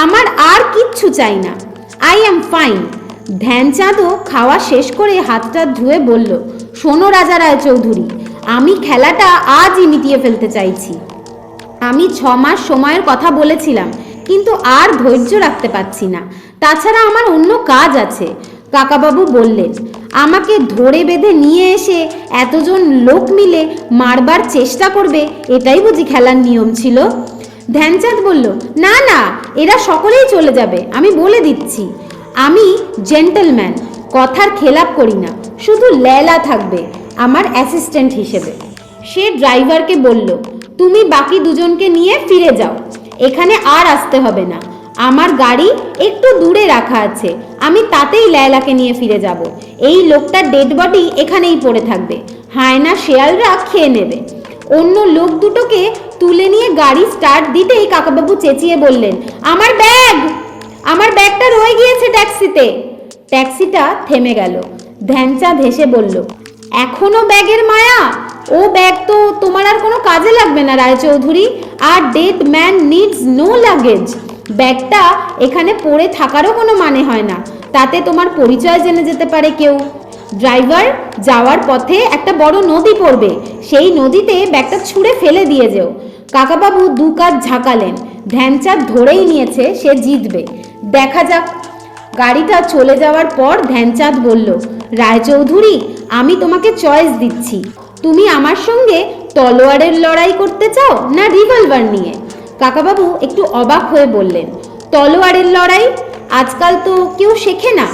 আমার আর কিচ্ছু চাই না, আই অ্যাম ফাইন। ধ্যানচাঁদও খাওয়া শেষ করে হাতটা ধুয়ে বলল, শোনো রাজা রায়চৌধুরী, আমি খেলাটা আজই মিটিয়ে ফেলতে চাইছি। আমি 6 মাস সময়ের কথা বলেছিলাম, কিন্তু আর ধৈর্য রাখতে পারছি না, তাছাড়া আমার অন্য কাজ আছে। কাকাবাবু বললেন, আমাকে ধরে বেঁধে নিয়ে এসে এতজন লোক মিলে মারবার চেষ্টা করবে, এটাই বুঝি খেলার নিয়ম ছিল? ধ্যানচাঁদ বলল, না না, এরা সকলেই চলে যাবে, আমি বলে দিচ্ছি। আমি জেন্টলম্যান, কথার খেলাপ করি না, শুধু লেয়লা থাকবে আমার অ্যাসিস্ট্যান্ট হিসেবে। সে ড্রাইভারকে বলল, তুমি বাকি দুজনকে নিয়ে ফিরে যাও, এখানে আর আসতে হবে না, আমার গাড়ি একটু দূরে রাখা আছে, আমি তাতেই লেয়লাকে নিয়ে ফিরে যাব। এই লোকটার ডেড বডি এখানেই পড়ে থাকবে, হায়না শেয়ালরা খেয়ে নেবে। অন্য লোক দুটোকে তুলে নিয়ে গাড়ি স্টার্ট দিতেই কাকাবাবু চেঁচিয়ে বললেন, আমার ব্যাগ, আমার ব্যাগটা রয়ে গিয়েছে ট্যাক্সিতে। ট্যাক্সিটা থেমে গেল। ধ্যানচাঁদ হেসে বলল, এখনো ব্যাগের মায়া? ও ব্যাগ তো তোমার আর কোনো কাজে লাগবে না রায়চৌধুরী। আর dead man needs no luggage. ব্যাগটা এখানে পড়ে থাকারও কোনো মানে হয় না, তাতে তোমার পরিচয় জেনে যেতে পারে কেউ। ড্রাইভার, যাওয়ার পথে একটা বড় নদী পড়বে, সেই নদীতে ব্যাগটা ছুঁড়ে ফেলে দিয়ে যেও। কাকাবাবু দু কাজ ঝাঁকালেন। ধ্যানচাঁদ ধরেই নিয়েছে সে জিতবে, দেখা যাক। গাড়িটা চলে যাওয়ার পর ধ্যানচাঁদ বলল, রায়চৌধুরী, আমি তোমাকে চয়েস দিচ্ছি। তুমি আমার সঙ্গে তলোয়ারের লড়াই করতে চাও না রিভলভার নিয়ে? কাকাবাবু একটু অবাক হয়ে বললেন, তলোয়ারের লড়াই? আজকাল তো কেউ শেখে না।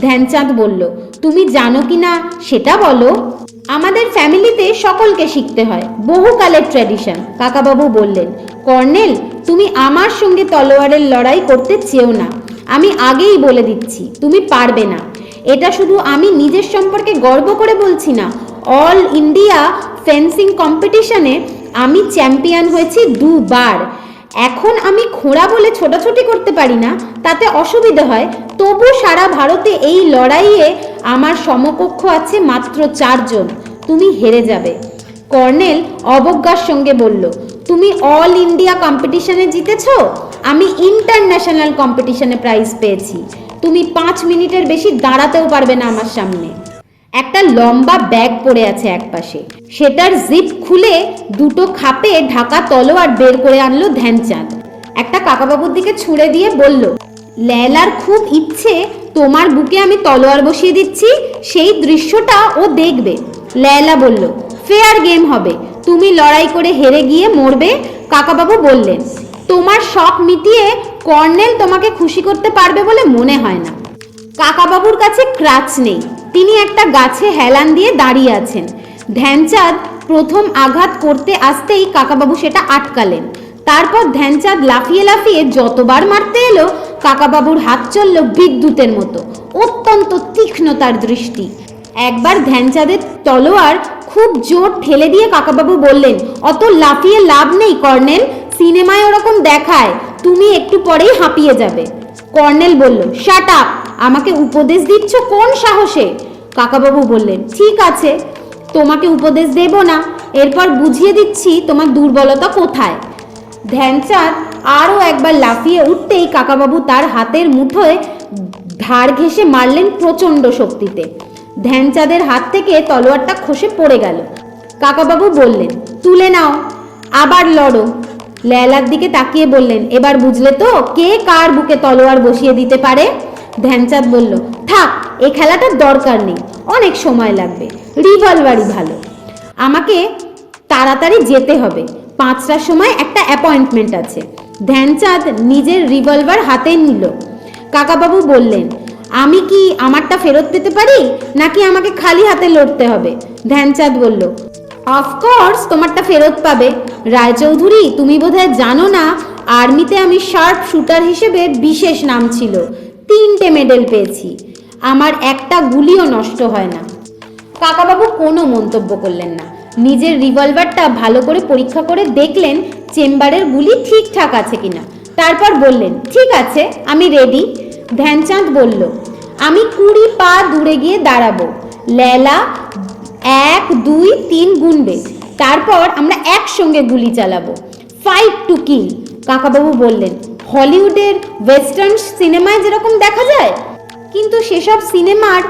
ধ্যানচাঁদ বলল, তুমি জানো কি না সেটা বলো। আমাদের ফ্যামিলিতে সকলকে শিখতে হয়, বহুকালের ট্র্যাডিশন। কাকাবাবু বললেন, কর্নেল, তুমি আমার সঙ্গে তলোয়ারের লড়াই করতে চেও না। আমি আগেই বলে দিচ্ছি, তুমি পারবে না। এটা শুধু আমি নিজের সম্পর্কে গর্ব করে বলছি না, অল ইন্ডিয়া ফেন্সিং কম্পিটিশনে আমি চ্যাম্পিয়ন হয়েছি 2 বার। এখন আমি খোঁড়া বলে ছোটাছুটি করতে পারি না, তাতে অসুবিধা হয়, তবু সারা ভারতে এই লড়াইয়ে আমার সমকক্ষ আছে মাত্র 4 জন। তুমি হেরে যাবে। কর্নেল অবজ্ঞার সঙ্গে বলল, তুমি অল ইন্ডিয়া কম্পিটিশনে জিতেছ, আমি ইন্টারন্যাশনাল কম্পিটিশনে প্রাইজ পেয়েছি। তুমি 5 মিনিটের বেশি দাঁড়াতেও পারবে না আমার সামনে। একটা লম্বা ব্যাগ পড়ে আছে একপাশে, সেটার জিপ খুলে 2টো খাপে ঢাকা তলোয়ার বের করে আনলো ধ্যানচাঁদ। একটা কাকাবাবুর দিকে ছুঁড়ে দিয়ে বলল, লেলার খুব ইচ্ছে তোমার বুকে আমি তলোয়ার বসিয়ে দিচ্ছি, সেই দৃশ্যটা ও দেখবে। লেলা বলল, ফেয়ার গেম হবে, তুমি লড়াই করে হেরে গিয়ে মরবে। কাকাবাবু বললেন, তোমার শখ মিটিয়ে কর্নেল তোমাকে খুশি করতে পারবে বলে মনে হয় না। কাকাবাবুর কাছে ক্রাচ নেই, তিনি একটা গাছে হেলান দিয়ে দাঁড়িয়ে আছেন। ধ্যানচাঁদ প্রথম আঘাত করতে আসতেই কাকাবাবু সেটা আটকালেন। তারপর ধ্যানচাঁদ লাফিয়ে লাফিয়ে যতবার মারতে এলো, কাকাবাবুর হাত চলল বিদ্যুতের মতো, অত্যন্ত তীক্ষ্ণ তার দৃষ্টি। একবার ধ্যানচাঁদের তলোয়ার খুব জোর ঠেলে দিয়ে কাকাবাবু বললেন, অত লাফিয়ে লাভ নেই কর্নেল, সিনেমায় ওরকম দেখায়, তুমি একটু পরেই হাঁপিয়ে যাবে। কর্নেল বলল, শাট আপ, আমাকে উপদেশ দিচ্ছ কোন সাহসে? কাকাবাবু বললেন, ঠিক আছে, তোমাকে উপদেশ দেব না, এরপর বুঝিয়ে দিচ্ছি তোমার দুর্বলতা কোথায়। ধ্যানচাঁদ আরও একবার লাফিয়ে উঠতেই কাকাবাবু তার হাতের মুঠোয় ধার ঘেঁষে মারলেন প্রচণ্ড শক্তিতে। ধ্যানচাঁদের হাত থেকে তলোয়ারটা খসে পড়ে গেল। কাকাবাবু বললেন, তুলে নাও, আবার লড়ো। লেলার দিকে তাকিয়ে বললেন, এবার বুঝলে তো কে কার বুকে তলোয়ার বসিয়ে দিতে পারে? ধ্যানচাঁদ বলল, থাক, এ খেলাটার দরকার নেই, অনেক সময় লাগবে, রিভলভারই ভালো। আমাকে তাড়াতাড়ি যেতে হবে, 5টার সময় একটা অ্যাপয়েন্টমেন্ট আছে। ধ্যানচাঁদ নিজের রিভলভার হাতে নিল। কাকাবাবু বললেন, আমি কি আমারটা ফেরত পেতে পারি, নাকি আমাকে খালি হাতে লড়তে হবে? ধ্যানচাঁদ বলল, অফকোর্স তোমারটা ফেরত পাবে। রায়চৌধুরী, তুমি বোধহয় জানো না, আর্মিতে আমি শার্প শুটার হিসেবে বিশেষ নাম ছিল, 3টে মেডেল পেয়েছি, আমার একটা গুলিও নষ্ট হয় না। কাকাবাবু কোনো মন্তব্য করলেন না, নিজের রিভলভারটা ভালো করে পরীক্ষা করে দেখলেন চেম্বারের গুলি ঠিকঠাক আছে কিনা। তারপর বললেন, ঠিক আছে, আমি রেডি। ধ্যানচাঁদ বলল, আমি 20 পা দূরে গিয়ে দাঁড়াবো, লেলা 1 2 3 গুনবে, তারপর আমরা একসঙ্গে গুলি চালাবো, ফাইট টু কিল। কাকাবাবু বললেন, হলিউডের ওয়েস্টার্ন সিনেমায় যেরকম দেখা যায়, কিন্তু সেসব সিনেমার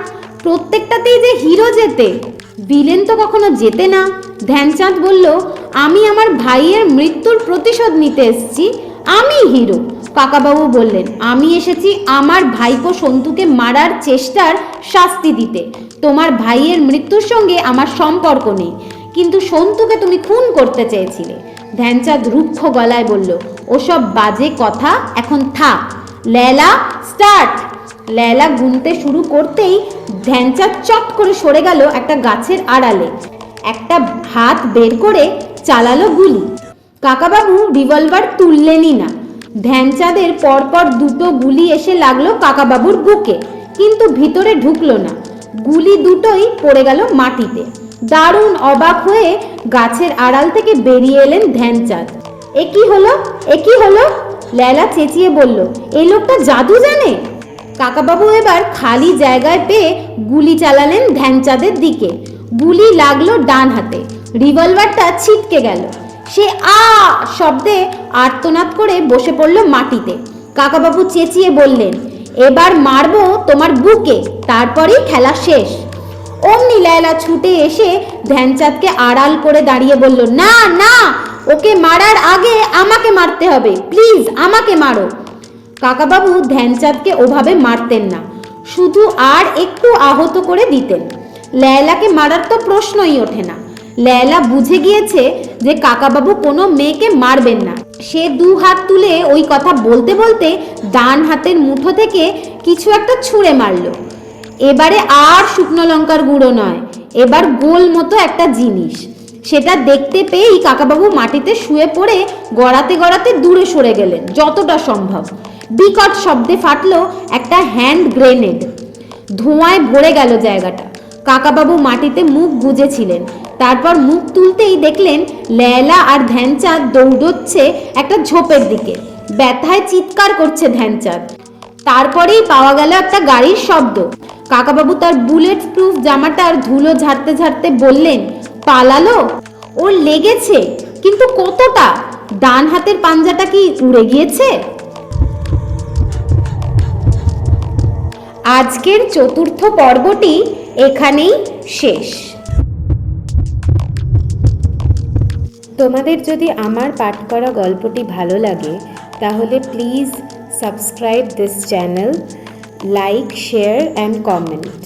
প্রত্যেকটাতেই যে হিরো জেতে, ভিলেন তো কখনো জেতে না। ধ্যানচাঁদ বলল, আমি আমার ভাইয়ের মৃত্যুর প্রতিশোধ নিতে এসেছি, আমি হিরো। কাকাবাবু বললেন, আমি এসেছি আমার ভাইপো সন্তুকে মারার চেষ্টার শাস্তি দিতে। তোমার ভাইয়ের মৃত্যুর সঙ্গে আমার সম্পর্ক নেই, কিন্তু সন্তুকে তুমি খুন করতে চেয়েছিলে। ধ্যানচাঁদ রুক্ষ গলায় বলল, ওসব বাজে কথা এখন থাক, লেলা স্টার্ট। লেলা গুনতে শুরু করতেই ধ্যানচাঁদ চট করে সরে গেল একটা গাছের আড়ালে, একটা হাত বের করে চালালো গুলি। কাকাবাবু রিভলভার তুললেনই না। ধ্যানচাঁদের পরপর 2টো গুলি এসে লাগলো কাকাবাবুর বুকে, কিন্তু ভিতরে ঢুকলো না, গুলি দুটোই পড়ে গেল মাটিতে। দারুণ অবাক হয়ে গাছের আড়াল থেকে বেরিয়ে এলেন ধ্যানচাঁদ। এ কি হলো, এ কি হলো? লেলা চেঁচিয়ে বলল, এই লোকটা জাদু জানে। কাকাবাবু এবার খালি জায়গায় পেয়ে গুলি চালালেন ধ্যানচাঁদের দিকে। গুলি লাগলো ডান হাতে, রিভলভারটা ছিটকে গেল। সে শব্দে আর্তনাদ করে বসে পড়ল মাটিতে। কাকাবাবু চেঁচিয়ে বললেন, এবার মারবো তোমার বুকে, তারপরেই খেলা শেষ। অমনি লেয়লা ছুটে এসে ধ্যানচাঁদকে আড়াল করে দাঁড়িয়ে বলল, না না, ওকে মারার আগে আমাকে মারতে হবে, প্লিজ আমাকে মারো। কাকাবাবু ধ্যানচাঁদকে ওভাবে মারতেন না, শুধু আর একটু আহত করে দিতেন। লেয়লাকে মারার তো প্রশ্নই ওঠে না। লেয়লা বুঝে গিয়েছে যে কাকাবাবু কোনো মেয়েকে মারবেন না। সে দু হাত তুলে ওই কথা বলতে বলতে ডান হাতের মুঠো থেকে কিছু একটা ছুঁড়ে মারল। এবারে আর শুকনো লঙ্কার গুঁড়ো নয়, এবার গোল মতো একটা জিনিস। সেটা দেখতে পেয়েই কাকাবাবু মাটিতে শুয়ে পড়ে গড়াতে গড়াতে দূরে সরে গেলেন যতটা সম্ভব। বিকট শব্দে ফাটলো একটা হ্যান্ড গ্রেনেড। ধোঁয়ায় ভরে গেল জায়গাটা। কাকাবাবু মাটিতে মুখ গুজেছিলেন। তারপর মুখ তুলতেই দেখলেন লেয়লা আর ধ্যানচাঁদ দৌড়চ্ছে একটা ঝোপের দিকে। ব্যথায় চিৎকার করছে ধ্যানচাঁদ। তারপরেই পাওয়া গেল একটা গাড়ির শব্দ। কাকাবাবু তার বুলেট প্রুফ জামাটার ধুলো ঝাড়তে ঝাড়তে বললেন, পালালো? ওর লেগেছে, কিন্তু কতটা? ডান হাতের পাঞ্জাটা কি উড়ে গিয়েছে? আজকের চতুর্থ পর্বটি এখানেই শেষ। তোমাদের যদি আমার পাঠ করা গল্পটি ভালো লাগে তাহলে please subscribe this channel, like, share and comment.